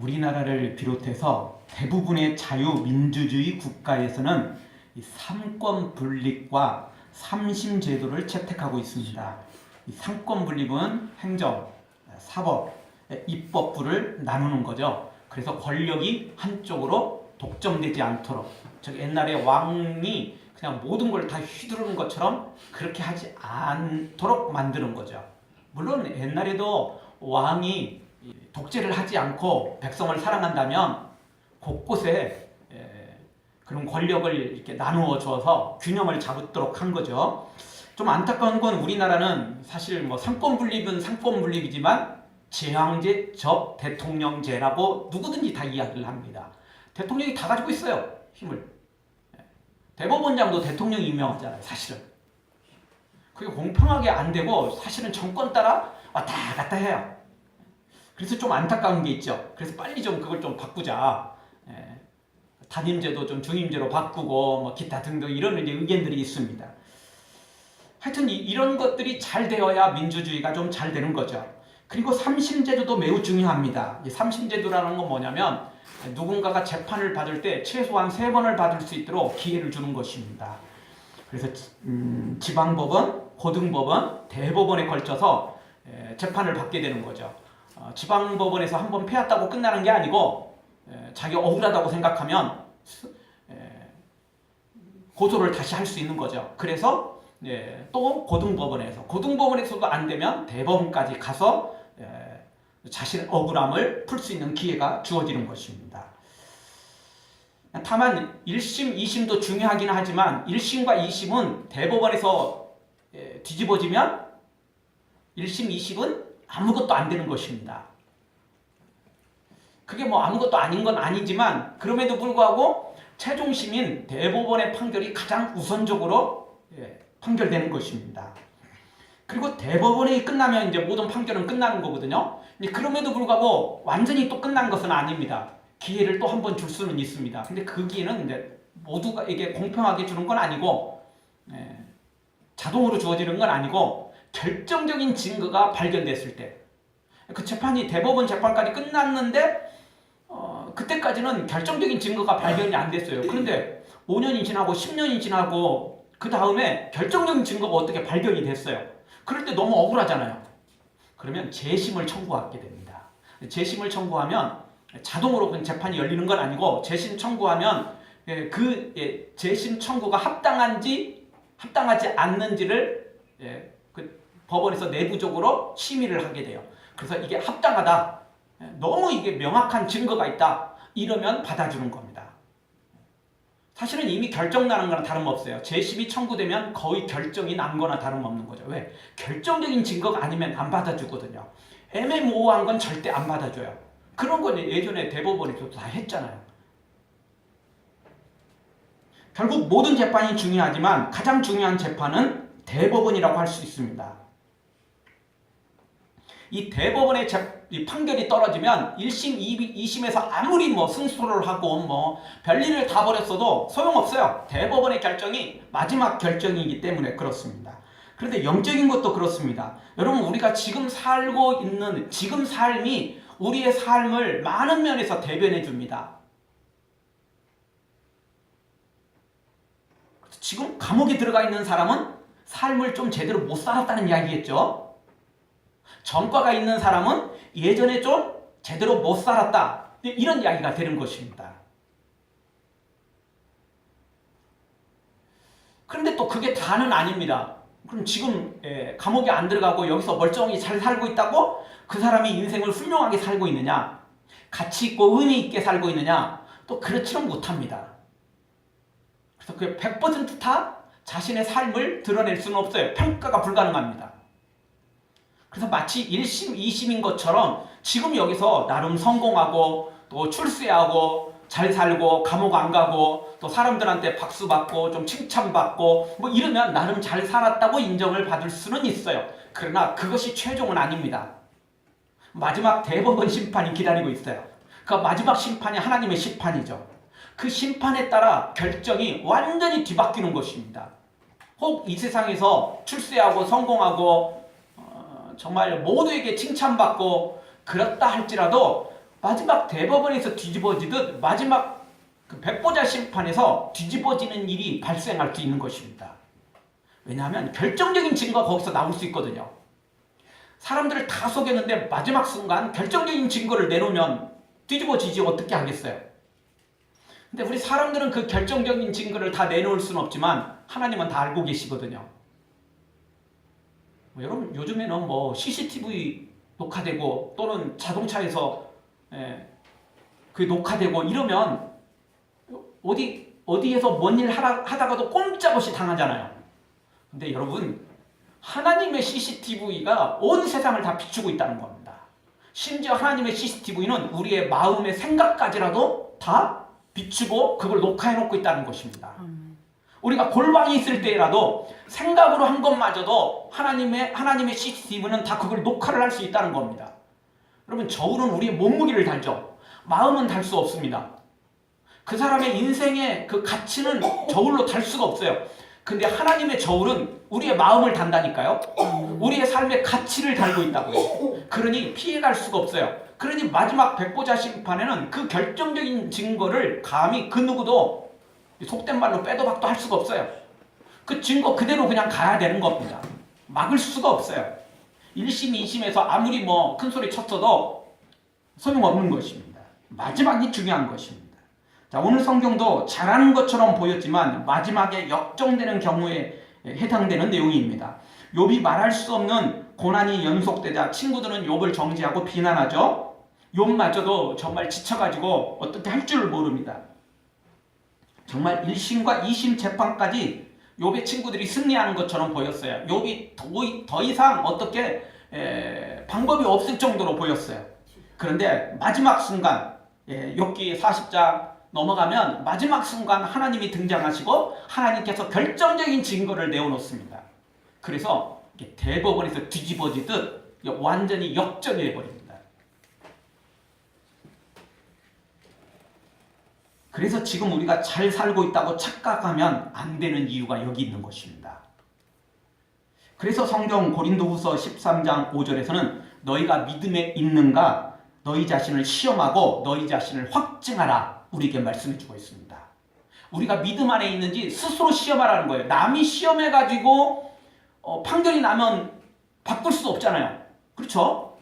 우리나라를 비롯해서 대부분의 자유민주주의 국가에서는 이 삼권 분립과 삼심 제도를 채택하고 있습니다. 이 삼권 분립은 행정, 사법, 입법부를 나누는 거죠. 그래서 권력이 한쪽으로 독점되지 않도록, 즉 옛날에 왕이 그냥 모든 걸 다 휘두르는 것처럼 그렇게 하지 않도록 만드는 거죠. 물론 옛날에도 왕이 독재를 하지 않고 백성을 사랑한다면 곳곳에 그런 권력을 이렇게 나누어 줘서 균형을 잡도록 한 거죠. 좀 안타까운 건 우리나라는 사실 뭐 상권 분립은 상권 분립이지만 제왕제 적 대통령제라고 누구든지 다 이야기를 합니다. 대통령이 다 가지고 있어요, 힘을. 대법원장도 대통령이 임명하잖아요, 사실은. 그게 공평하게 안 되고 사실은 정권 따라 왔다 갔다 해요. 그래서 좀 안타까운 게 있죠. 그래서 빨리 좀 그걸 좀 바꾸자. 단임제도 좀 중임제로 바꾸고 뭐 기타 등등 이런 이제 의견들이 있습니다. 하여튼 이런 것들이 잘 되어야 민주주의가 좀 잘 되는 거죠. 그리고 삼심제도도 매우 중요합니다. 이 삼심제도라는 건 뭐냐면 누군가가 재판을 받을 때 최소한 3번을 받을 수 있도록 기회를 주는 것입니다. 그래서 지방법원, 고등법원, 대법원에 걸쳐서 재판을 받게 되는 거죠. 지방법원에서 한번 패했다고 끝나는 게 아니고 자기 억울하다고 생각하면 고소를 다시 할 수 있는 거죠. 그래서 또 고등법원에서도 안 되면 대법원까지 가서 자신의 억울함을 풀 수 있는 기회가 주어지는 것입니다. 다만 1심, 2심도 중요하긴 하지만 1심과 2심은 대법원에서 뒤집어지면 1심, 2심은 아무것도 안 되는 것입니다. 그게 뭐 아무것도 아닌 건 아니지만 그럼에도 불구하고 최종심인 대법원의 판결이 가장 우선적으로 판결되는 것입니다. 그리고 대법원이 끝나면 이제 모든 판결은 끝나는 거거든요. 그럼에도 불구하고 완전히 또 끝난 것은 아닙니다. 기회를 또 한 번 줄 수는 있습니다. 근데 그 기회는 이제 모두가 이게 공평하게 주는 건 아니고 자동으로 주어지는 건 아니고 결정적인 증거가 발견됐을 때 그 재판이 대법원 재판까지 끝났는데 그때까지는 결정적인 증거가 발견이 안 됐어요. 그런데 5년이 지나고 10년이 지나고 그 다음에 결정적인 증거가 어떻게 발견이 됐어요. 그럴 때 너무 억울하잖아요. 그러면 재심을 청구하게 됩니다. 재심을 청구하면 자동으로 그 재판이 열리는 건 아니고 재심 청구하면 그 재심 청구가 합당한지 합당하지 않는지를 그 법원에서 내부적으로 심의를 하게 돼요. 그래서 이게 합당하다, 너무 이게 명확한 증거가 있다 이러면 받아주는 겁니다. 사실은 이미 결정 나는 거나 다름없어요. 재심이 청구되면 거의 결정이 난 거나 다름없는 거죠. 왜? 결정적인 증거가 아니면 안 받아주거든요. 애매모호한 건 절대 안 받아줘요. 그런 건 예전에 대법원에서 다 했잖아요. 결국 모든 재판이 중요하지만 가장 중요한 재판은 대법원이라고 할 수 있습니다. 이 대법원의 이 판결이 떨어지면 1심, 2심에서 아무리 뭐 승소를 하고 뭐 별일을 다 벌였어도 소용없어요. 대법원의 결정이 마지막 결정이기 때문에 그렇습니다. 그런데 영적인 것도 그렇습니다. 여러분, 우리가 지금 살고 있는 지금 삶이 우리의 삶을 많은 면에서 대변해 줍니다. 지금 감옥에 들어가 있는 사람은 삶을 좀 제대로 못 살았다는 이야기겠죠. 전과가 있는 사람은 예전에 좀 제대로 못 살았다, 이런 이야기가 되는 것입니다. 그런데 또 그게 다는 아닙니다. 그럼 지금 감옥에 안 들어가고 여기서 멀쩡히 잘 살고 있다고 그 사람이 인생을 훌륭하게 살고 있느냐, 가치 있고 의미 있게 살고 있느냐, 또 그렇지는 못합니다. 그래서 그게 100% 다 자신의 삶을 드러낼 수는 없어요. 평가가 불가능합니다. 그래서 마치 1심, 2심인 것처럼 지금 여기서 나름 성공하고 또 출세하고 잘 살고 감옥 안 가고 또 사람들한테 박수 받고 좀 칭찬받고 뭐 이러면 나름 잘 살았다고 인정을 받을 수는 있어요. 그러나 그것이 최종은 아닙니다. 마지막 대법원 심판이 기다리고 있어요. 그 마지막 심판이 하나님의 심판이죠. 그 심판에 따라 결정이 완전히 뒤바뀌는 것입니다. 혹 이 세상에서 출세하고 성공하고 정말 모두에게 칭찬받고 그렇다 할지라도 마지막 대법원에서 뒤집어지듯 마지막 그 백보자 심판에서 뒤집어지는 일이 발생할 수 있는 것입니다. 왜냐하면 결정적인 증거가 거기서 나올 수 있거든요. 사람들을 다 속였는데 마지막 순간 결정적인 증거를 내놓으면 뒤집어지지 어떻게 하겠어요? 근데 우리 사람들은 그 결정적인 증거를 다 내놓을 수는 없지만 하나님은 다 알고 계시거든요. 여러분 요즘에는 뭐 CCTV 녹화되고 또는 자동차에서 그 녹화되고 이러면 어디에서 뭔 일 하다가도 꼼짝없이 당하잖아요. 근데 여러분 하나님의 CCTV가 온 세상을 다 비추고 있다는 겁니다. 심지어 하나님의 CCTV는 우리의 마음의 생각까지라도 다 비추고 그걸 녹화해놓고 있다는 것입니다. 우리가 골방에 있을 때라도 생각으로 한 것마저도 하나님의 CCTV는 다 그걸 녹화를 할 수 있다는 겁니다. 여러분 저울은 우리의 몸무게를 달죠. 마음은 달 수 없습니다. 그 사람의 인생의 그 가치는 저울로 달 수가 없어요. 근데 하나님의 저울은 우리의 마음을 단다니까요. 우리의 삶의 가치를 달고 있다고요. 그러니 피해갈 수가 없어요. 그러니 마지막 백보자 심판에는 그 결정적인 증거를 감히 그 누구도 속된 말로 빼도 박도 할 수가 없어요. 그 증거 그대로 그냥 가야 되는 겁니다. 막을 수가 없어요. 1심, 2심에서 아무리 뭐 큰 소리 쳤어도 소용없는 것입니다. 마지막이 중요한 것입니다. 자, 오늘 성경도 잘하는 것처럼 보였지만 마지막에 역정되는 경우에 해당되는 내용입니다. 욥이 말할 수 없는 고난이 연속되자 친구들은 욥을 정죄하고 비난하죠. 욥마저도 정말 지쳐가지고 어떻게 할 줄 모릅니다. 정말 1심과 2심 재판까지 욥의 친구들이 승리하는 것처럼 보였어요. 욥이 더 이상 어떻게 방법이 없을 정도로 보였어요. 그런데 마지막 순간 욥기 40장 넘어가면 마지막 순간 하나님이 등장하시고 하나님께서 결정적인 증거를 내어놓습니다. 그래서 대법원에서 뒤집어지듯 완전히 역전해 버립니다. 그래서 지금 우리가 잘 살고 있다고 착각하면 안 되는 이유가 여기 있는 것입니다. 그래서 성경 고린도후서 13장 5절에서는 너희가 믿음에 있는가 너희 자신을 시험하고 너희 자신을 확증하라 우리에게 말씀해주고 있습니다. 우리가 믿음 안에 있는지 스스로 시험하라는 거예요. 남이 시험해가지고 판결이 나면 바꿀 수 없잖아요. 그렇죠?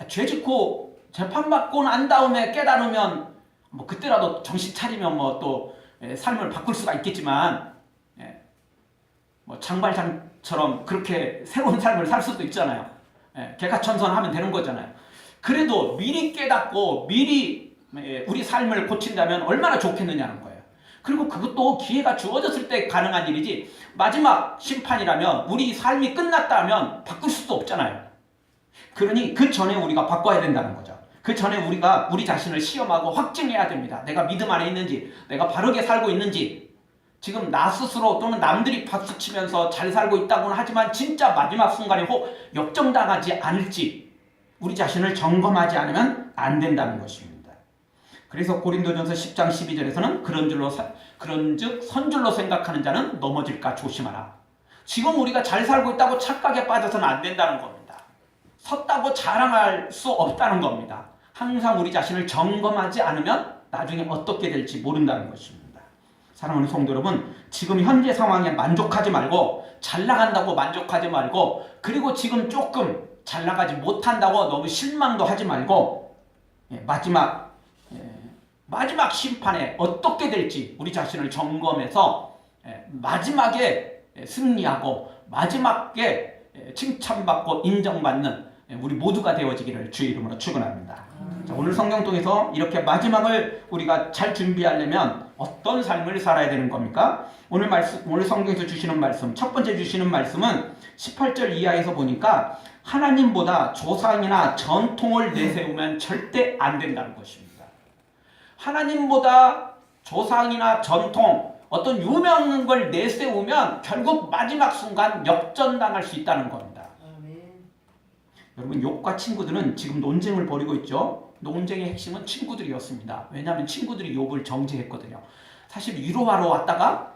죄 짓고 재판받고 난 다음에 깨달으면 뭐 그때라도 정신 차리면 뭐 또 삶을 바꿀 수가 있겠지만 뭐 장발장처럼 그렇게 새로운 삶을 살 수도 있잖아요. 개가천선하면 되는 거잖아요. 그래도 미리 깨닫고 미리 우리 삶을 고친다면 얼마나 좋겠느냐는 거예요. 그리고 그것도 기회가 주어졌을 때 가능한 일이지 마지막 심판이라면 우리 삶이 끝났다면 바꿀 수도 없잖아요. 그러니 그 전에 우리가 바꿔야 된다는 거죠. 그 전에 우리가 우리 자신을 시험하고 확증해야 됩니다. 내가 믿음 안에 있는지, 내가 바르게 살고 있는지, 지금 나 스스로 또는 남들이 박수치면서 잘 살고 있다고는 하지만 진짜 마지막 순간에 역정당하지 않을지 우리 자신을 점검하지 않으면 안 된다는 것입니다. 그래서 고린도전서 10장 12절에서는 그런즉 선줄로 생각하는 자는 넘어질까 조심하라. 지금 우리가 잘 살고 있다고 착각에 빠져서는 안 된다는 겁니다. 섰다고 자랑할 수 없다는 겁니다. 항상 우리 자신을 점검하지 않으면 나중에 어떻게 될지 모른다는 것입니다. 사랑하는 성도 여러분, 지금 현재 상황에 만족하지 말고 잘 나간다고 만족하지 말고 그리고 지금 조금 잘 나가지 못한다고 너무 실망도 하지 말고 마지막 심판에 어떻게 될지 우리 자신을 점검해서 마지막에 승리하고 마지막에 칭찬받고 인정받는 우리 모두가 되어지기를 주의 이름으로 축원합니다. 자, 오늘 성경 통해서 이렇게 마지막을 우리가 잘 준비하려면 어떤 삶을 살아야 되는 겁니까? 오늘 성경에서 주시는 말씀, 첫 번째 주시는 말씀은 18절 이하에서 보니까 하나님보다 조상이나 전통을 내세우면 절대 안 된다는 것입니다. 하나님보다 조상이나 전통, 어떤 유명한 걸 내세우면 결국 마지막 순간 역전당할 수 있다는 겁니다. 여러분, 욥과 친구들은 지금 논쟁을 벌이고 있죠. 논쟁의 핵심은 친구들이었습니다. 왜냐하면 친구들이 욥을 정죄했거든요. 사실 위로하러 왔다가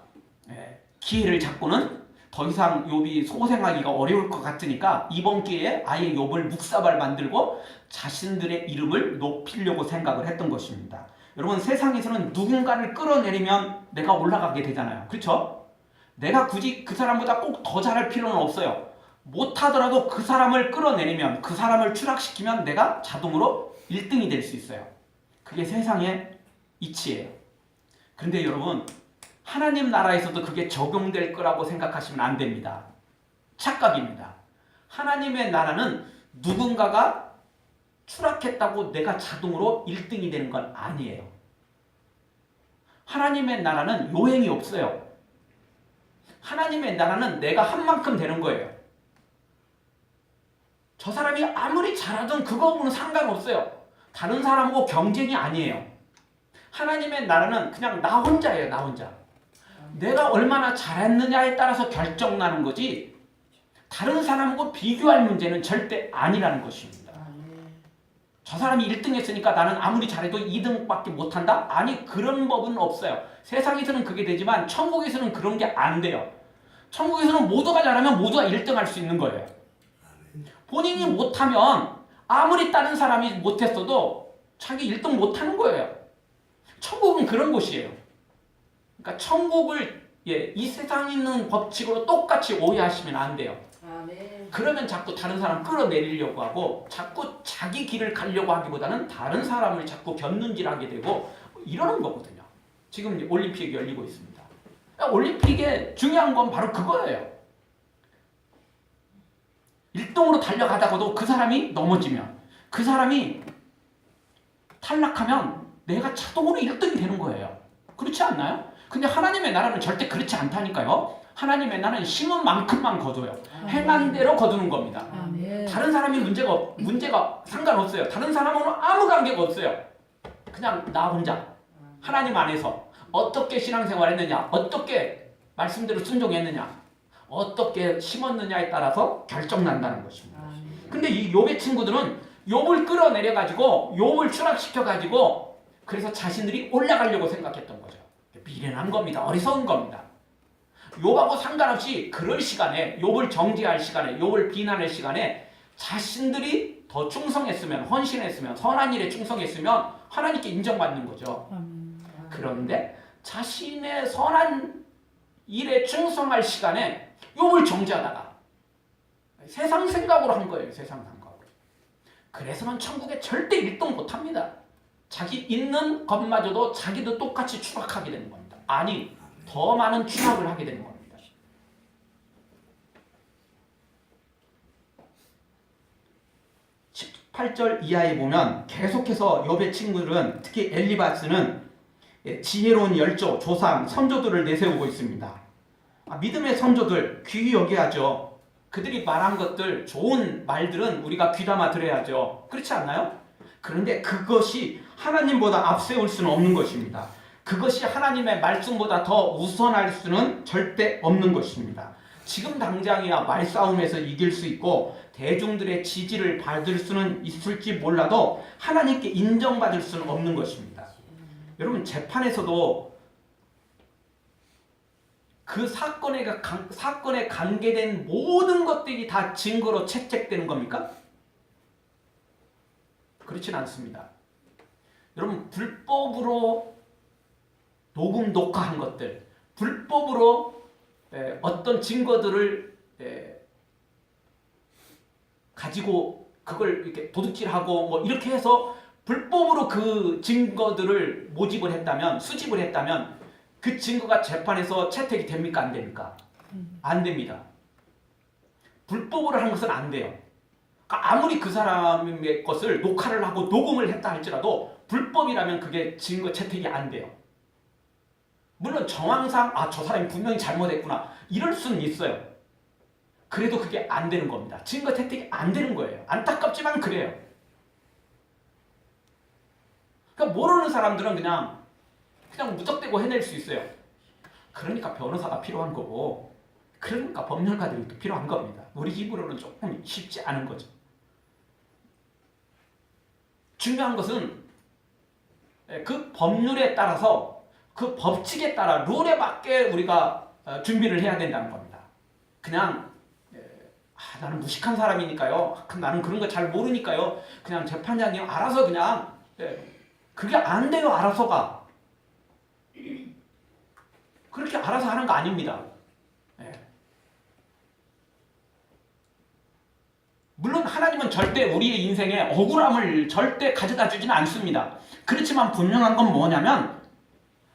기회를 잡고는 더 이상 욥이 소생하기가 어려울 것 같으니까 이번 기회에 아예 욥을 묵사발 만들고 자신들의 이름을 높이려고 생각을 했던 것입니다. 여러분, 세상에서는 누군가를 끌어내리면 내가 올라가게 되잖아요. 그렇죠? 내가 굳이 그 사람보다 꼭 더 잘할 필요는 없어요. 못하더라도 그 사람을 끌어내리면, 그 사람을 추락시키면 내가 자동으로 1등이 될 수 있어요. 그게 세상의 이치예요. 그런데 여러분, 하나님 나라에서도 그게 적용될 거라고 생각하시면 안 됩니다. 착각입니다. 하나님의 나라는 누군가가 추락했다고 내가 자동으로 1등이 되는 건 아니에요. 하나님의 나라는 요행이 없어요. 하나님의 나라는 내가 한 만큼 되는 거예요. 저 사람이 아무리 잘하든 그거하고는 상관없어요. 다른 사람하고 경쟁이 아니에요. 하나님의 나라는 그냥 나 혼자예요. 나 혼자. 내가 얼마나 잘했느냐에 따라서 결정나는 거지 다른 사람하고 비교할 문제는 절대 아니라는 것입니다. 저 사람이 1등 했으니까 나는 아무리 잘해도 2등밖에 못한다? 아니, 그런 법은 없어요. 세상에서는 그게 되지만 천국에서는 그런 게 안 돼요. 천국에서는 모두가 잘하면 모두가 1등 할 수 있는 거예요. 본인이 못하면 아무리 다른 사람이 못했어도 자기 1등 못하는 거예요. 천국은 그런 곳이에요. 그러니까 천국을 이 세상에 있는 법칙으로 똑같이 오해하시면 안 돼요. 아멘. 그러면 자꾸 다른 사람 끌어내리려고 하고 자꾸 자기 길을 가려고 하기보다는 다른 사람을 자꾸 견눈질하게 되고 이러는 거거든요. 지금 올림픽이 열리고 있습니다. 올림픽에 중요한 건 바로 그거예요. 1등으로 달려가다가도 그 사람이 넘어지면, 그 사람이 탈락하면 내가 자동으로 1등이 되는 거예요. 그렇지 않나요? 근데 하나님의 나라는 절대 그렇지 않다니까요. 하나님의 나라는 심은 만큼만 거둬요. 행한 대로 거두는 겁니다. 아멘. 다른 사람이 문제가 상관없어요. 다른 사람하고는 아무 관계가 없어요. 그냥 나 혼자 하나님 안에서 어떻게 신앙생활 했느냐, 어떻게 말씀대로 순종했느냐, 어떻게 심었느냐에 따라서 결정난다는 것입니다. 근데 이 욥의 친구들은 욥을 끌어내려가지고 욥을 추락시켜가지고 그래서 자신들이 올라가려고 생각했던 거죠. 미련한 겁니다. 어리석은 겁니다. 욥하고 상관없이 그럴 시간에, 욥을 정죄할 시간에, 욥을 비난할 시간에 자신들이 더 충성했으면, 헌신했으면, 선한 일에 충성했으면 하나님께 인정받는 거죠. 그런데 자신의 선한 일에 충성할 시간에 욥을 정죄하다가 세상 생각으로 한 거예요. 세상 생각으로. 그래서는 천국에 절대 1등 못합니다. 자기 있는 것마저도 자기도 똑같이 추락하게 되는 겁니다. 아니, 더 많은 추락을 하게 되는 겁니다. 18절 이하에 보면 계속해서 욥의 친구들은, 특히 엘리바스는 지혜로운 열조, 조상, 선조들을 내세우고 있습니다. 믿음의 선조들 귀히 여겨야죠. 그들이 말한 것들, 좋은 말들은 우리가 귀담아 들어야죠. 그렇지 않나요? 그런데 그것이 하나님보다 앞세울 수는 없는 것입니다. 그것이 하나님의 말씀보다 더 우선할 수는 절대 없는 것입니다. 지금 당장이야 말싸움에서 이길 수 있고 대중들의 지지를 받을 수는 있을지 몰라도 하나님께 인정받을 수는 없는 것입니다. 여러분, 재판에서도 그 사건에 관계된 모든 것들이 다 증거로 채택되는 겁니까? 그렇진 않습니다. 여러분, 불법으로 녹음 녹화한 것들, 불법으로 어떤 증거들을 가지고 그걸 이렇게 도둑질하고 뭐 이렇게 해서 불법으로 그 증거들을 모집을 했다면, 수집을 했다면 그 증거가 재판에서 채택이 됩니까? 안 됩니까? 안 됩니다. 불법으로 한 것은 안 돼요. 그러니까 아무리 그 사람의 것을 녹화를 하고 녹음을 했다 할지라도 불법이라면 그게 증거 채택이 안 돼요. 물론 정황상 저 사람이 분명히 잘못했구나 이럴 수는 있어요. 그래도 그게 안 되는 겁니다. 증거 채택이 안 되는 거예요. 안타깝지만 그래요. 그러니까 모르는 사람들은 그냥 무턱대고 해낼 수 있어요. 그러니까 변호사가 필요한 거고, 그러니까 법률가들이 필요한 겁니다. 우리 힘으로는 조금 쉽지 않은 거죠. 중요한 것은 그 법률에 따라서, 그 법칙에 따라 룰에 맞게 우리가 준비를 해야 된다는 겁니다. 그냥 나는 무식한 사람이니까요. 나는 그런 거 잘 모르니까요. 그냥 재판장이 알아서 그냥 그게 안 돼요. 알아서가. 그렇게 알아서 하는 거 아닙니다. 물론 하나님은 절대 우리의 인생에 억울함을 절대 가져다 주지는 않습니다. 그렇지만 분명한 건 뭐냐면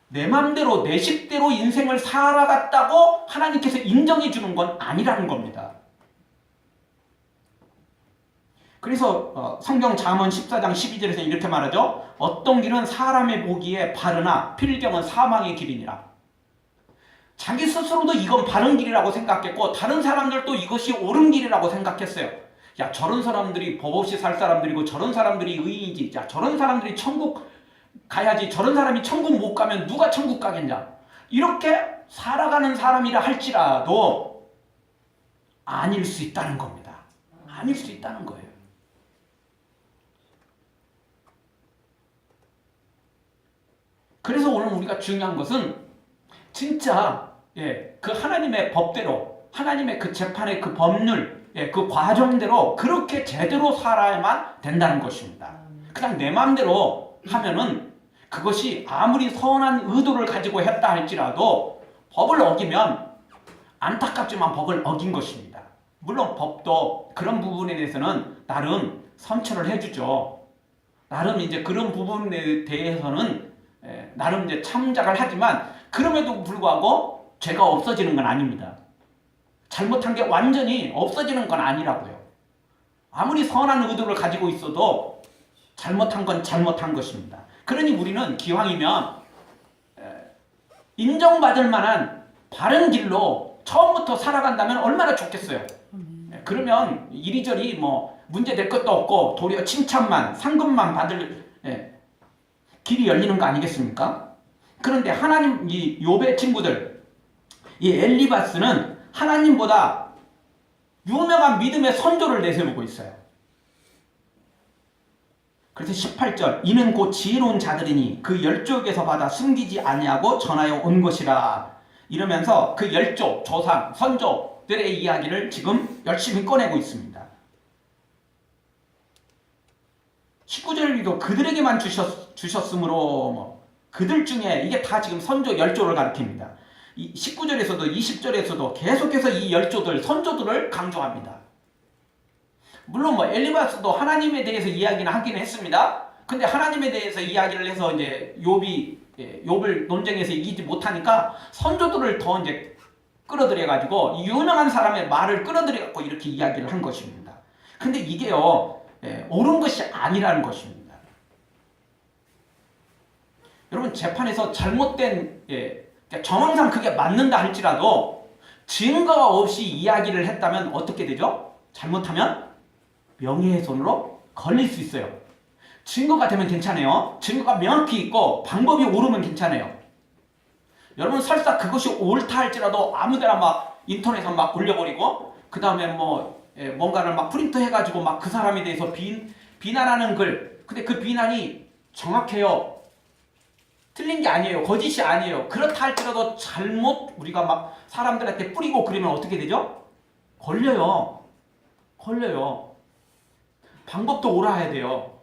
내 맘대로 내 식대로 인생을 살아갔다고 하나님께서 인정해 주는 건 아니라는 겁니다. 그래서 성경 잠언 14장 12절에서 이렇게 말하죠. 어떤 길은 사람의 보기에 바르나 필경은 사망의 길이니라. 자기 스스로도 이건 바른 길이라고 생각했고 다른 사람들도 이것이 옳은 길이라고 생각했어요. 야, 저런 사람들이 법 없이 살 사람들이고 저런 사람들이 의인이지. 야, 저런 사람들이 천국 가야지. 저런 사람이 천국 못 가면 누가 천국 가겠냐. 이렇게 살아가는 사람이라 할지라도 아닐 수 있다는 겁니다. 아닐 수 있다는 거예요. 그래서 오늘 우리가 중요한 것은 진짜 그 하나님의 법대로 하나님의 그 재판의 그 법률 그 과정대로 그렇게 제대로 살아야만 된다는 것입니다. 그냥 내 마음대로 하면은 그것이 아무리 선한 의도를 가지고 했다 할지라도 법을 어기면 안타깝지만 법을 어긴 것입니다. 물론 법도 그런 부분에 대해서는 나름 선처를 해주죠. 나름 이제 그런 부분에 대해서는 나름 이제 참작을 하지만 그럼에도 불구하고 죄가 없어지는 건 아닙니다. 잘못한 게 완전히 없어지는 건 아니라고요. 아무리 선한 의도를 가지고 있어도 잘못한 건 잘못한 것입니다. 그러니 우리는 기왕이면 인정받을 만한 바른 길로 처음부터 살아간다면 얼마나 좋겠어요. 그러면 이리저리 뭐 문제될 것도 없고 도리어 칭찬만 상급만 받을 길이 열리는 거 아니겠습니까? 그런데 하나님 이 욥의 친구들 이 엘리바스는 하나님보다 유명한 믿음의 선조를 내세우고 있어요. 그래서 18절 이는 곧 지혜로운 자들이니 그 열족에서 받아 숨기지 아니하고 전하여 온 것이라 이러면서 그 열족, 조상, 선조들의 이야기를 지금 열심히 꺼내고 있습니다. 19절에도 그들에게만 주셨으므로 뭐 그들 중에 이게 다 지금 선조 열조를 가리킵니다. 19절에서도 20절에서도 계속해서 이 열조들, 선조들을 강조합니다. 물론 뭐 엘리바스도 하나님에 대해서 이야기는 하긴 했습니다. 근데 하나님에 대해서 이야기를 해서 이제 욥을 논쟁에서 이기지 못하니까 선조들을 더 이제 끌어들여 가지고 유명한 사람의 말을 끌어들여 갖고 이렇게 이야기를 한 것입니다. 근데 이게요 옳은 것이 아니라는 것입니다. 여러분 재판에서 잘못된 정황상 그게 맞는다 할지라도 증거가 없이 이야기를 했다면 어떻게 되죠? 잘못하면 명예훼손으로 걸릴 수 있어요. 증거가 되면 괜찮아요. 증거가 명확히 있고 방법이 옳으면 괜찮아요. 여러분 설사 그것이 옳다 할지라도 아무데나 막 인터넷에 막 올려버리고 그 다음에 뭔가를 막 프린트 해가지고 막 그 사람에 대해서 비난하는 글. 근데 그 비난이 정확해요. 틀린 게 아니에요. 거짓이 아니에요. 그렇다 할지라도 잘못 우리가 막 사람들한테 뿌리고 그러면 어떻게 되죠? 걸려요. 방법도 옳아야 돼요.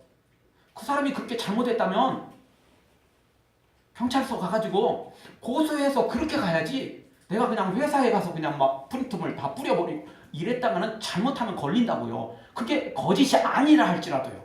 그 사람이 그렇게 잘못했다면 경찰서 가가지고 고소해서 그렇게 가야지 내가 그냥 회사에 가서 그냥 막 프린트물 다 뿌려버리고 이랬다가는 잘못하면 걸린다고요. 그게 거짓이 아니라 할지라도요.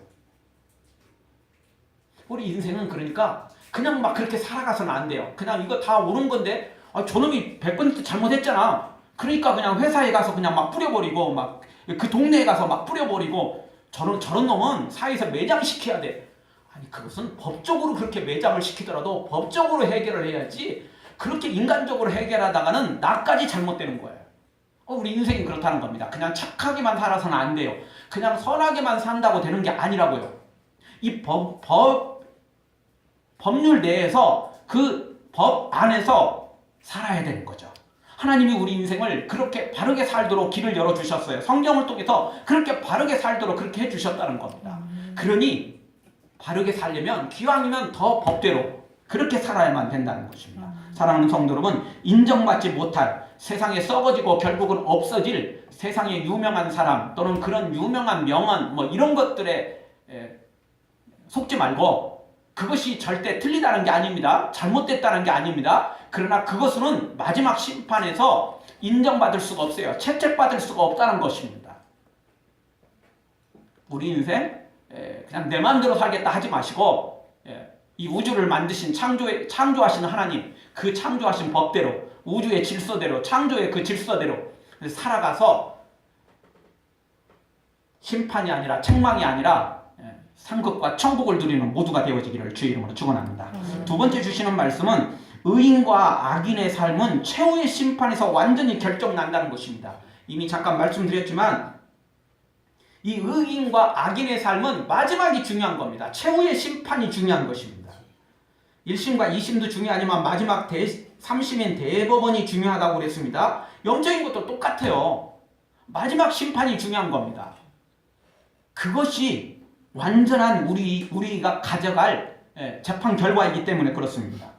우리 인생은 그러니까 그냥 막 그렇게 살아가서는 안 돼요. 그냥 이거 다 옳은 건데 저놈이 100% 잘못했잖아. 그러니까 그냥 회사에 가서 그냥 막 뿌려버리고 막 그 동네에 가서 막 뿌려버리고 저런 놈은 사회에서 매장시켜야 돼. 아니 그것은 법적으로 그렇게 매장을 시키더라도 법적으로 해결을 해야지 그렇게 인간적으로 해결하다가는 나까지 잘못되는 거예요. 우리 인생이 그렇다는 겁니다. 그냥 착하게만 살아서는 안 돼요. 그냥 선하게만 산다고 되는 게 아니라고요. 이 법률 내에서 그 법 안에서 살아야 되는 거죠. 하나님이 우리 인생을 그렇게 바르게 살도록 길을 열어주셨어요. 성경을 통해서 그렇게 바르게 살도록 그렇게 해주셨다는 겁니다. 그러니 바르게 살려면 기왕이면 더 법대로 그렇게 살아야만 된다는 것입니다. 사랑하는 성도 여러분, 인정받지 못할, 세상에 썩어지고 결국은 없어질 세상에 유명한 사람 또는 그런 유명한 명언 뭐 이런 것들에 속지 말고, 그것이 절대 틀리다는 게 아닙니다. 잘못됐다는 게 아닙니다. 그러나 그것은 마지막 심판에서 인정받을 수가 없어요. 채택받을 수가 없다는 것입니다. 우리 인생 그냥 내 마음대로 살겠다 하지 마시고, 이 우주를 만드신 창조하신 하나님, 그 창조하신 법대로, 우주의 질서대로, 창조의 그 질서대로 살아가서 심판이 아니라 책망이 아니라 상급과 천국을 누리는 모두가 되어지기를 주의 이름으로 축원합니다. 두 번째 주시는 말씀은 의인과 악인의 삶은 최후의 심판에서 완전히 결정난다는 것입니다. 이미 잠깐 말씀드렸지만 이 의인과 악인의 삶은 마지막이 중요한 겁니다. 최후의 심판이 중요한 것입니다. 1심과 2심도 중요하지만 마지막 3심인 대법원이 중요하다고 그랬습니다. 영적인 것도 똑같아요. 마지막 심판이 중요한 겁니다. 그것이 완전한 우리가 가져갈 재판 결과이기 때문에 그렇습니다.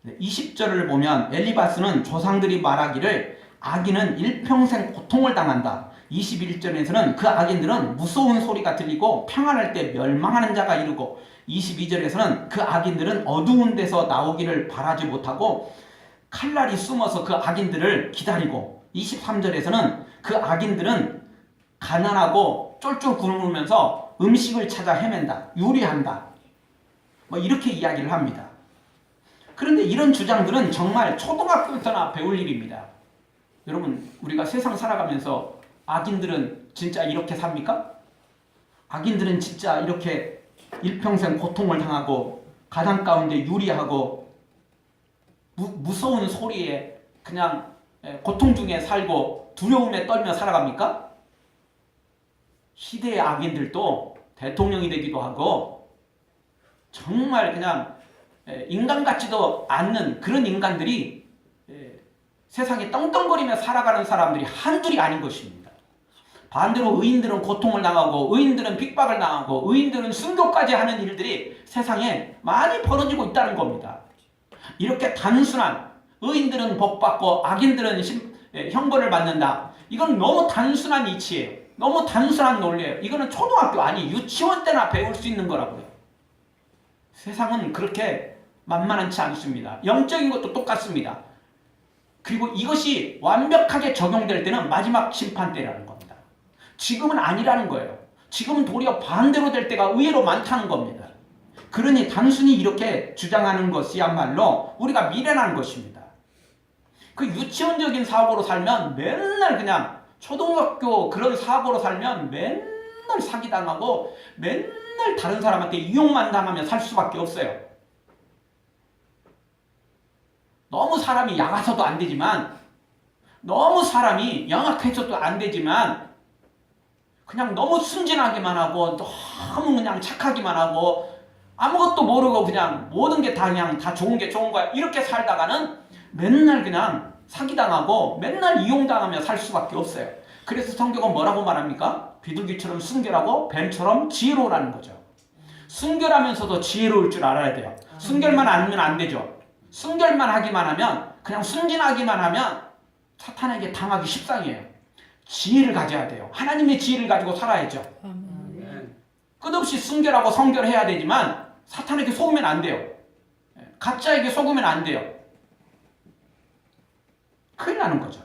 20절을 보면 엘리바스는 조상들이 말하기를 악인은 일평생 고통을 당한다. 21절에서는 그 악인들은 무서운 소리가 들리고 평안할 때 멸망하는 자가 이르고, 22절에서는 그 악인들은 어두운 데서 나오기를 바라지 못하고 칼날이 숨어서 그 악인들을 기다리고, 23절에서는 그 악인들은 가난하고 쫄쫄 굶으면서 음식을 찾아 헤맨다, 요리한다, 뭐 이렇게 이야기를 합니다. 그런데 이런 주장들은 정말 초등학교부터나 배울 일입니다. 여러분, 우리가 세상 살아가면서 악인들은 진짜 이렇게 삽니까? 악인들은 진짜 이렇게 일평생 고통을 당하고 가난 가운데 유리하고 무서운 소리에 그냥 고통 중에 살고 두려움에 떨며 살아갑니까? 시대의 악인들도 대통령이 되기도 하고 정말 그냥 인간 같지도 않는 그런 인간들이 세상에 떵떵거리며 살아가는 사람들이 한둘이 아닌 것입니다. 반대로 의인들은 고통을 당하고, 의인들은 핍박을 당하고, 의인들은 순교까지 하는 일들이 세상에 많이 벌어지고 있다는 겁니다. 이렇게 단순한, 의인들은 복받고 악인들은 형벌을 받는다, 이건 너무 단순한 이치예요. 너무 단순한 논리예요. 이거는 초등학교 아니 유치원 때나 배울 수 있는 거라고요. 세상은 그렇게 만만하지 않습니다. 영적인 것도 똑같습니다. 그리고 이것이 완벽하게 적용될 때는 마지막 심판 때라는 겁니다. 지금은 아니라는 거예요. 지금은 도리어 반대로 될 때가 의외로 많다는 겁니다. 그러니 단순히 이렇게 주장하는 것이야말로 우리가 미련한 것입니다. 그 유치원적인 사고로 살면 맨날 그냥 초등학교 그런 사고로 살면 맨날 사기당하고 맨날 다른 사람한테 이용만 당하며 살 수밖에 없어요. 너무 사람이 약아서도 안 되지만, 너무 사람이 영악해서도 안 되지만, 그냥 너무 순진하기만 하고 너무 그냥 착하기만 하고 아무것도 모르고 그냥 모든 게 다 그냥 다 좋은 게 좋은 거야, 이렇게 살다가는 맨날 그냥 사기당하고 맨날 이용당하며 살 수밖에 없어요. 그래서 성경은 뭐라고 말합니까? 비둘기처럼 순결하고 뱀처럼 지혜로우라는 거죠. 순결하면서도 지혜로울 줄 알아야 돼요. 순결만 하면 안 되죠. 순결만 하기만 하면, 그냥 순진하기만 하면 사탄에게 당하기 십상이에요. 지혜를 가져야 돼요. 하나님의 지혜를 가지고 살아야죠. 끝없이 순결하고 성결해야 되지만 사탄에게 속으면 안 돼요. 가짜에게 속으면 안 돼요. 큰일 나는 거죠.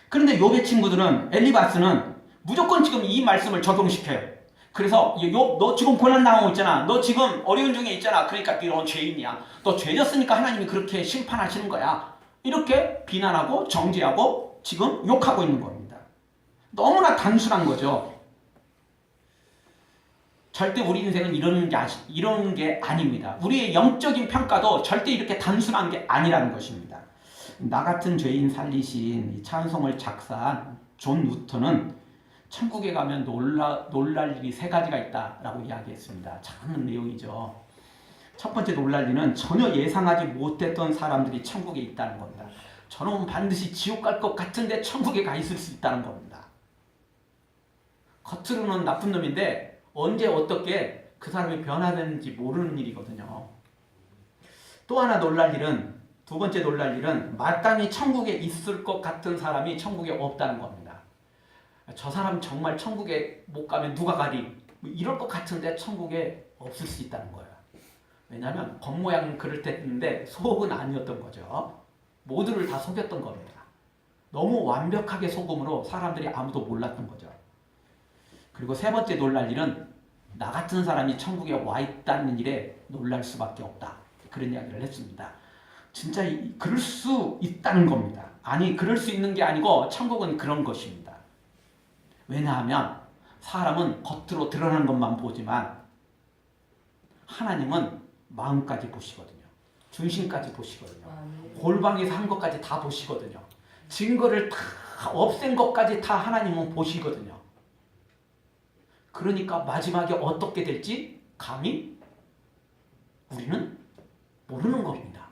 그런데 욥의 친구들은, 엘리바스는 무조건 지금 이 말씀을 적용시켜요. 그래서 욥, 너 지금 고난당하고 있잖아. 너 지금 어려운 중에 있잖아. 그러니까 너 죄인이야. 너 죄졌으니까 하나님이 그렇게 심판하시는 거야. 이렇게 비난하고 정죄하고 지금 욕하고 있는 겁니다. 너무나 단순한 거죠. 절대 우리 인생은 이런 게 아닙니다. 우리의 영적인 평가도 절대 이렇게 단순한 게 아니라는 것입니다. 나 같은 죄인 살리신 이 찬송을 작사한 존 루터는 천국에 가면 놀랄 일이 세 가지가 있다라고 이야기했습니다. 작은 내용이죠. 첫 번째 놀랄 일은 전혀 예상하지 못했던 사람들이 천국에 있다는 겁니다. 저놈은 반드시 지옥 갈 것 같은데 천국에 가 있을 수 있다는 겁니다. 겉으로는 나쁜 놈인데 언제 어떻게 그 사람이 변화되는지 모르는 일이거든요. 또 하나 놀랄 일은, 두 번째 놀랄 일은 마땅히 천국에 있을 것 같은 사람이 천국에 없다는 겁니다. 저 사람 정말 천국에 못 가면 누가 가리? 뭐 이럴 것 같은데 천국에 없을 수 있다는 거예요. 왜냐하면 겉모양은 그럴듯했는데 속은 아니었던 거죠. 모두를 다 속였던 겁니다. 너무 완벽하게 속음으로 사람들이 아무도 몰랐던 거죠. 그리고 세 번째 놀랄 일은 나 같은 사람이 천국에 와 있다는 일에 놀랄 수밖에 없다. 그런 이야기를 했습니다. 진짜 그럴 수 있다는 겁니다. 아니, 그럴 수 있는 게 아니고 천국은 그런 것입니다. 왜냐하면 사람은 겉으로 드러나는 것만 보지만 하나님은 마음까지 보시거든요. 중심까지 보시거든요. 골방에서 한 것까지 다 보시거든요. 증거를 다 없앤 것까지 다 하나님은 보시거든요. 그러니까 마지막에 어떻게 될지 감히 우리는 모르는 겁니다.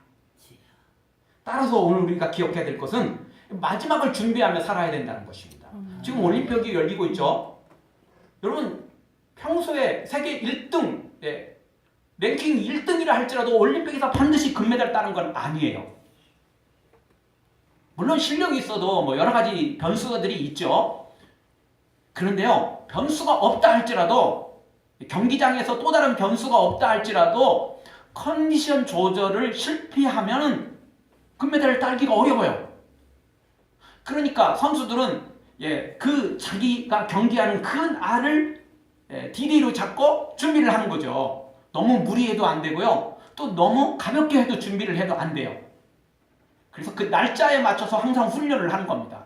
따라서 오늘 우리가 기억해야 될 것은 마지막을 준비하며 살아야 된다는 것입니다. 지금 올림픽이 열리고 있죠. 여러분 평소에 세계 1등, 랭킹 1등이라 할지라도 올림픽에서 반드시 금메달 따는 건 아니에요. 물론 실력이 있어도 뭐 여러 가지 변수들이 있죠. 그런데요, 변수가 없다 할지라도, 경기장에서 또 다른 변수가 없다 할지라도 컨디션 조절을 실패하면 금메달을 따기가 어려워요. 그러니까 선수들은 그 자기가 경기하는 그 날을 디데이로 잡고 준비를 하는 거죠. 너무 무리해도 안 되고요. 또 너무 가볍게 해도 준비를 해도 안 돼요. 그래서 그 날짜에 맞춰서 항상 훈련을 하는 겁니다.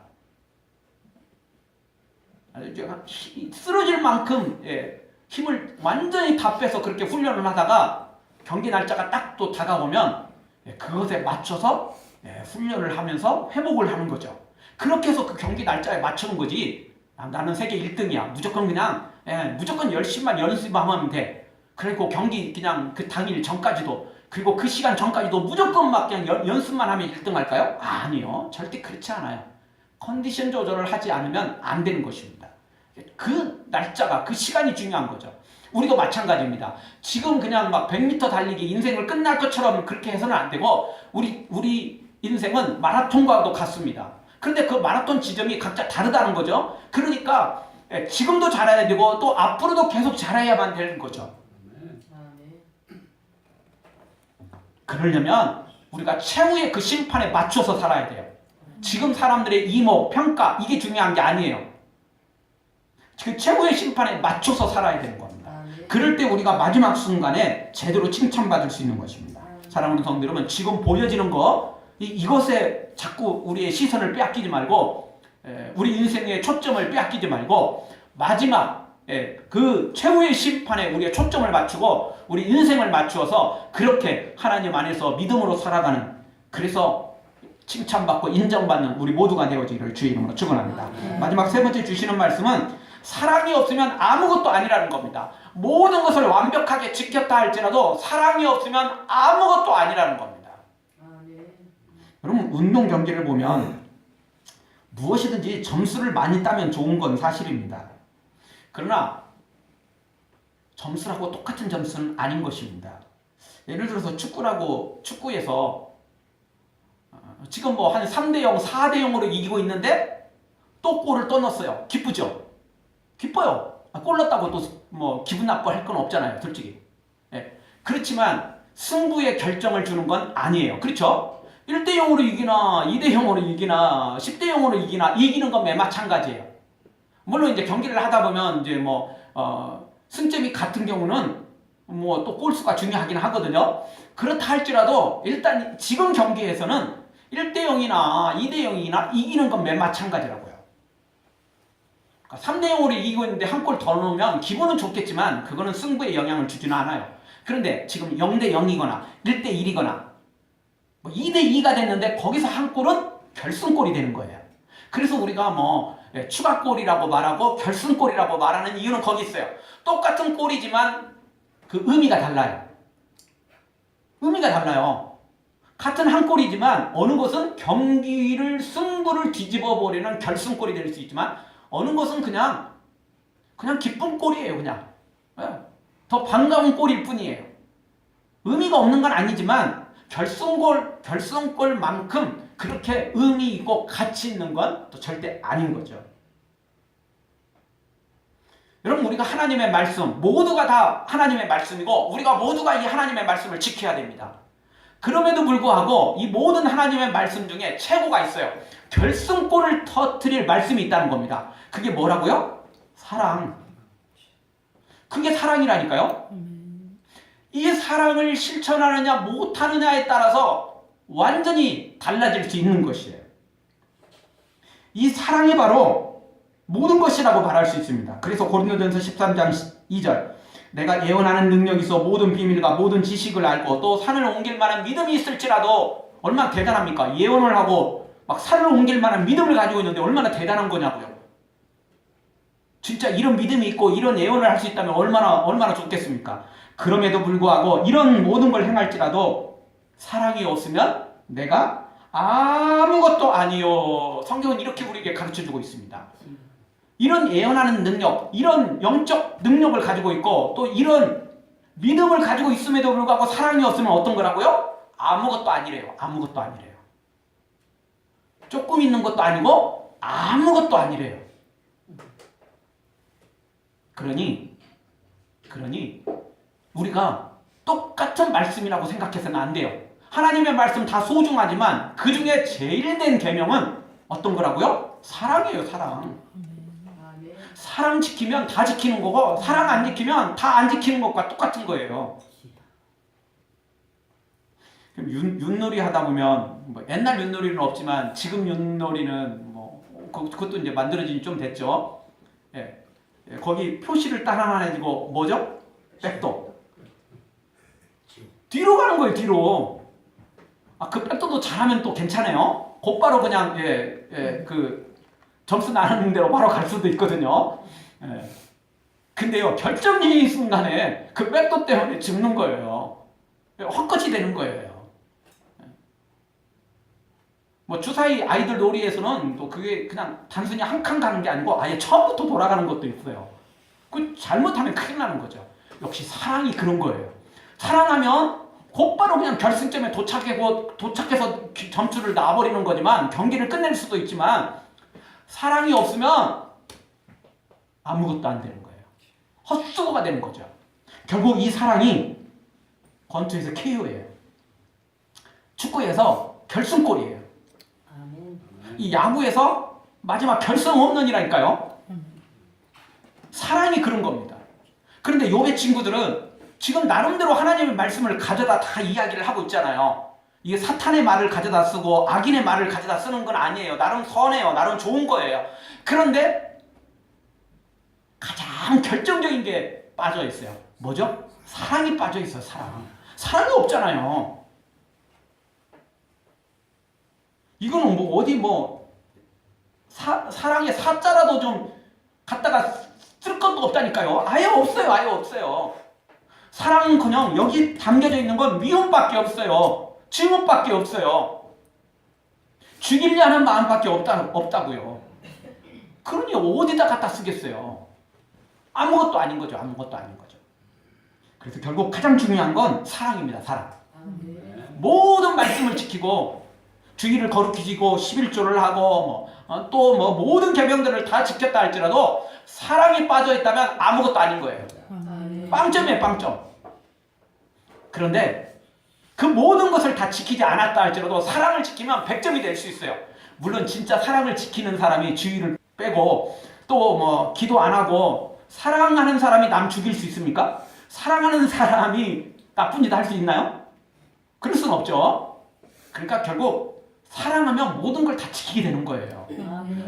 쓰러질 만큼 힘을 완전히 다 빼서 그렇게 훈련을 하다가 경기 날짜가 딱 또 다가오면 그것에 맞춰서 훈련을 하면서 회복을 하는 거죠. 그렇게 해서 그 경기 날짜에 맞추는 거지. 나는 세계 1등이야. 무조건 그냥 무조건 열심히만 연습하면 돼. 그리고 경기 그냥 그 당일 전까지도, 그리고 그 시간 전까지도 무조건 막 그냥 연습만 하면 1등 할까요? 아니요. 절대 그렇지 않아요. 컨디션 조절을 하지 않으면 안 되는 것입니다. 그 날짜가, 그 시간이 중요한 거죠. 우리도 마찬가지입니다. 지금 그냥 막 100m 달리기 인생을 끝날 것처럼 그렇게 해서는 안 되고, 우리 인생은 마라톤과도 같습니다. 그런데 그 마라톤 지점이 각자 다르다는 거죠. 그러니까 지금도 잘해야 되고 또 앞으로도 계속 잘해야만 되는 거죠. 그러려면 우리가 최후의 그 심판에 맞춰서 살아야 돼요. 지금 사람들의 이목, 평가, 이게 중요한 게 아니에요. 그 최후의 심판에 맞춰서 살아야 되는 겁니다. 그럴 때 우리가 마지막 순간에 제대로 칭찬받을 수 있는 것입니다. 사랑하는 성도 여러분, 지금 보여지는 거, 이것에 자꾸 우리의 시선을 빼앗기지 말고, 우리 인생의 초점을 빼앗기지 말고, 마지막 그 최후의 심판에 우리의 초점을 맞추고 우리 인생을 맞추어서 그렇게 하나님 안에서 믿음으로 살아가는, 그래서 칭찬받고 인정받는 우리 모두가 되어지기를 주의 이름으로 축원합니다. 마지막 세 번째 주시는 말씀은 사랑이 없으면 아무것도 아니라는 겁니다. 모든 것을 완벽하게 지켰다 할지라도 사랑이 없으면 아무것도 아니라는 겁니다. 여러분 운동 경기를 보면 무엇이든지 점수를 많이 따면 좋은 건 사실입니다. 그러나 점수라고 똑같은 점수는 아닌 것입니다. 예를 들어서 축구에서 지금 뭐 한 3대0, 4대0으로 이기고 있는데 또 골을 또 넣었어요. 기쁘죠? 기뻐요. 골 넣었다고 또 뭐 기분 나빠할 건 없잖아요. 솔직히. 그렇지만 승부의 결정을 주는 건 아니에요. 그렇죠? 1대0으로 이기나 2대0으로 이기나 10대0으로 이기나 이기는 건 매 마찬가지예요. 물론 이제 경기를 하다 보면 이제 승점이 같은 경우는 뭐 또 골수가 중요하긴 하거든요. 그렇다 할지라도 일단 지금 경기에서는 1대0이나 2대0이나 이기는 건 매 마찬가지라고요. 3대0으로 이기고 있는데 한 골 더 넣으면 기분은 좋겠지만 그거는 승부에 영향을 주지는 않아요. 그런데 지금 0대0이거나 1대1이거나 2대2가 됐는데 거기서 한 골은 결승골이 되는 거예요. 그래서 우리가 추가골이라고 말하고 결승골이라고 말하는 이유는 거기 있어요. 똑같은 골이지만 그 의미가 달라요. 의미가 달라요. 같은 한 골이지만 어느 것은 승부를 뒤집어 버리는 결승골이 될 수 있지만 어느 것은 그냥 기쁜 골이에요. 그냥 더 반가운 꼴일 뿐이에요. 의미가 없는 건 아니지만 결승골만큼 그렇게 의미 있고 가치 있는 건 또 절대 아닌 거죠. 여러분, 우리가 하나님의 말씀, 모두가 다 하나님의 말씀이고 우리가 모두가 이 하나님의 말씀을 지켜야 됩니다. 그럼에도 불구하고 이 모든 하나님의 말씀 중에 최고가 있어요. 결승골을 터뜨릴 말씀이 있다는 겁니다. 그게 뭐라고요? 사랑. 그게 사랑이라니까요. 이 사랑을 실천하느냐 못하느냐에 따라서 완전히 달라질 수 있는 것이에요. 이 사랑이 바로 모든 것이라고 말할 수 있습니다. 그래서 고린도전서 13장 2절, 내가 예언하는 능력이 있어 모든 비밀과 모든 지식을 알고 또 산을 옮길 만한 믿음이 있을지라도, 얼마나 대단합니까? 예언을 하고 막 산을 옮길 만한 믿음을 가지고 있는데 얼마나 대단한 거냐고요. 진짜 이런 믿음이 있고 이런 예언을 할 수 있다면 얼마나 좋겠습니까? 그럼에도 불구하고 이런 모든 걸 행할지라도 사랑이 없으면 내가 아무것도 아니요. 성경은 이렇게 우리에게 가르쳐주고 있습니다. 이런 예언하는 능력, 이런 영적 능력을 가지고 있고 또 이런 믿음을 가지고 있음에도 불구하고 사랑이 없으면 어떤 거라고요? 아무것도 아니래요. 아무것도 아니래요. 조금 있는 것도 아니고 아무것도 아니래요. 그러니 우리가 똑같은 말씀이라고 생각해서는 안 돼요. 하나님의 말씀 다 소중하지만 그 중에 제일 된 계명은 어떤 거라고요? 사랑이에요. 사랑. 사랑 지키면 다 지키는 거고 사랑 안 지키면 다 안 지키는 것과 똑같은 거예요. 윷놀이 하다 보면 뭐 옛날 윷놀이는 없지만 지금 윷놀이는 뭐 그것도 이제 만들어진 지 좀 됐죠. 예. 거기 표시를 따라가지고 뭐죠? 백도. 뒤로 가는 거예요. 뒤로. 그 백도도 잘하면 또 괜찮아요. 곧바로 그냥 그 점수 나누는 대로 바로 갈 수도 있거든요. 근데요, 결정적인 순간에 그 백도 때문에 죽는 거예요. 헛것이 되는 거예요. 뭐 주사위 아이들 놀이에서는 또 그게 그냥 단순히 한 칸 가는 게 아니고 아예 처음부터 돌아가는 것도 있어요. 그 잘못하면 큰일 나는 거죠. 역시 사랑이 그런 거예요. 사랑하면 곧바로 그냥 결승점에 도착해서 점수를 놔버리는 거지만 경기를 끝낼 수도 있지만 사랑이 없으면 아무것도 안 되는 거예요. 헛수고가 되는 거죠. 결국 이 사랑이 권투에서 KO예요. 축구에서 결승골이에요. 이 야구에서 마지막 결승 홈런이라니까요. 사랑이 그런 겁니다. 그런데 욥의 친구들은 지금 나름대로 하나님의 말씀을 가져다 다 이야기를 하고 있잖아요. 이게 사탄의 말을 가져다 쓰고 악인의 말을 가져다 쓰는 건 아니에요. 나름 선해요. 나름 좋은 거예요. 그런데 가장 결정적인 게 빠져 있어요. 뭐죠? 사랑이 빠져 있어요. 사랑이 없잖아요. 이거는 뭐 어디 사랑의 사자라도 좀 갖다가 쓸 것도 없다니까요. 아예 없어요. 사랑은 그냥 여기 담겨져 있는 건 미움밖에 없어요. 증오밖에 없어요. 죽이려 하는 마음밖에 없다고요. 그러니 어디다 갖다 쓰겠어요. 아무것도 아닌 거죠. 그래서 결국 가장 중요한 건 사랑입니다. 사랑. 모든 말씀을 지키고 주의를 거룩히 지고 11조를 하고 또 모든 계명들을 다 지켰다 할지라도 사랑이 빠져있다면 아무것도 아닌 거예요. 빵점이에요. 빵점. 그런데 그 모든 것을 다 지키지 않았다 할지라도 사랑을 지키면 100점이 될 수 있어요. 물론 진짜 사랑을 지키는 사람이 주의를 빼고 또 기도 안 하고 사랑하는 사람이 남 죽일 수 있습니까? 사랑하는 사람이 나쁜 짓 할 수 있나요? 그럴 수는 없죠. 그러니까 결국 사랑하면 모든 걸 다 지키게 되는 거예요.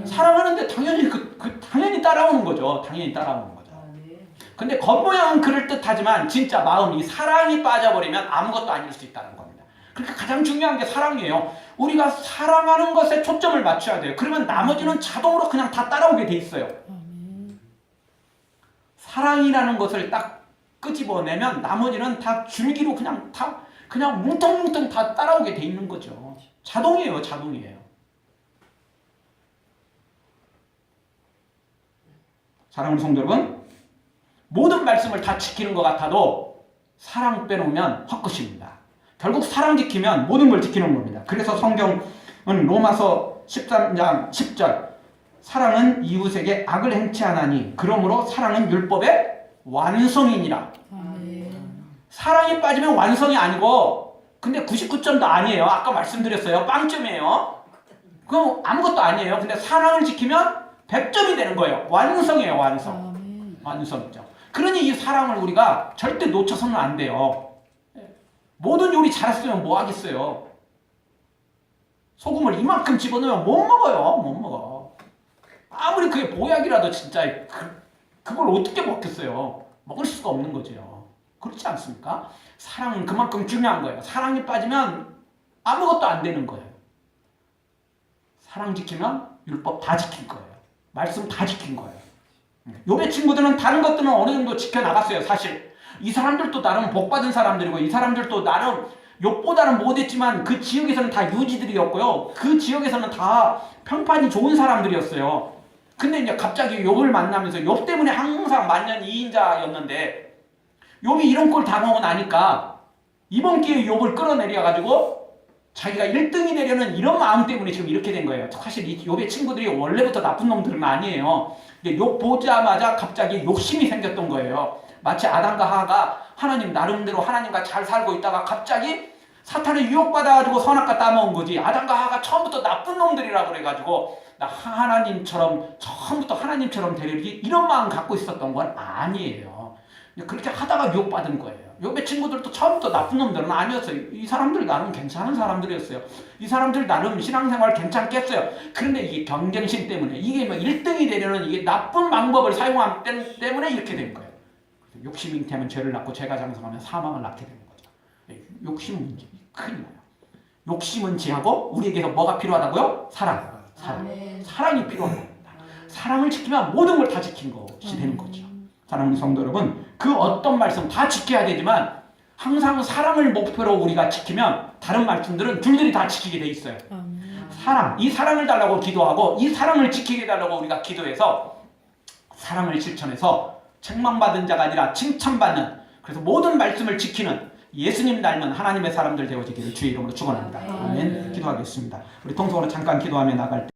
사랑하는데 당연히 따라오는 거죠. 근데 겉모양은 그럴듯하지만 진짜 마음이 사랑이 빠져버리면 아무것도 아닐 수 있다는 겁니다. 그러니까 가장 중요한 게 사랑이에요. 우리가 사랑하는 것에 초점을 맞춰야 돼요. 그러면 나머지는 자동으로 그냥 다 따라오게 돼 있어요. 사랑이라는 것을 딱 끄집어내면 나머지는 다 줄기로 그냥 뭉텅뭉텅 다 따라오게 돼 있는 거죠. 자동이에요. 사랑하는 성도 여러분, 모든 말씀을 다 지키는 것 같아도 사랑 빼놓으면 헛것입니다. 결국 사랑 지키면 모든 걸 지키는 겁니다. 그래서 성경은 로마서 13장 10절 사랑은 이웃에게 악을 행치 않으니 그러므로 사랑은 율법의 완성이니라. 사랑이 빠지면 완성이 아니고 근데 99점도 아니에요. 아까 말씀드렸어요. 빵점이에요. 그럼 아무것도 아니에요. 근데 사랑을 지키면 100점이 되는 거예요. 완성이에요. 완성. 완성이죠. 그러니 이 사랑을 우리가 절대 놓쳐서는 안 돼요. 모든 요리 잘했으면 뭐 하겠어요. 소금을 이만큼 집어넣으면 못 먹어요. 못 먹어. 아무리 그게 보약이라도 진짜 그걸 어떻게 먹겠어요. 먹을 수가 없는 거죠. 그렇지 않습니까? 사랑은 그만큼 중요한 거예요. 사랑이 빠지면 아무것도 안 되는 거예요. 사랑 지키면 율법 다 지킨 거예요. 말씀 다 지킨 거예요. 욥의 친구들은 다른 것들은 어느 정도 지켜나갔어요. 사실 이 사람들도 나름 복받은 사람들이고 이 사람들도 나름 욥보다는 못했지만 그 지역에서는 다 유지들이었고요. 그 지역에서는 다 평판이 좋은 사람들이었어요. 근데 이제 갑자기 욥을 만나면서 욥 때문에 항상 만년 2인자였는데 욥이 이런 꼴 당하고 나니까 이번 기회에 욥을 끌어내려가지고 자기가 1등이 되려는 이런 마음 때문에 지금 이렇게 된 거예요. 사실 이 욥의 친구들이 원래부터 나쁜 놈들은 아니에요. 욥 보자마자 갑자기 욕심이 생겼던 거예요. 마치 아담과 하와가 하나님 나름대로 하나님과 잘 살고 있다가 갑자기 사탄에 유혹받아가지고 선악과 따먹은 거지. 아담과 하와가 처음부터 나쁜 놈들이라고 그래가지고 나 하나님처럼 처음부터 하나님처럼 되려기 이런 마음 갖고 있었던 건 아니에요. 그렇게 하다가 유혹받은 거예요. 욥의 친구들도 처음부터 나쁜 놈들은 아니었어요. 이 사람들 나름 괜찮은 사람들이었어요. 이 사람들 나름 신앙생활 괜찮겠어요. 그런데 이게 경쟁심 때문에 이게 뭐 1등이 되려는 이게 나쁜 방법을 사용한 때문에 이렇게 된 거예요. 욕심이 잉태하면 죄를 낳고 죄가 장성하면 사망을 낳게 되는 거죠. 욕심은 큰일 나요. 욕심은 지하고 우리에게서 뭐가 필요하다고요? 사랑. 사랑이 필요한 겁니다. 사랑을 지키면 모든 걸 다 지킨 것이 되는 거죠. 사랑하는 성도 여러분, 그 어떤 말씀 다 지켜야 되지만 항상 사랑을 목표로 우리가 지키면 다른 말씀들은 줄줄이 다 지키게 돼 있어요. 사랑, 이 사랑을 달라고 기도하고 이 사랑을 지키게 달라고 우리가 기도해서 사랑을 실천해서 책망받은 자가 아니라 칭찬받는, 그래서 모든 말씀을 지키는 예수님 닮은 하나님의 사람들 되어지기를 주의 이름으로 축원합니다. 아멘. 기도하겠습니다. 우리 통성으로 잠깐 기도하며 나갈 때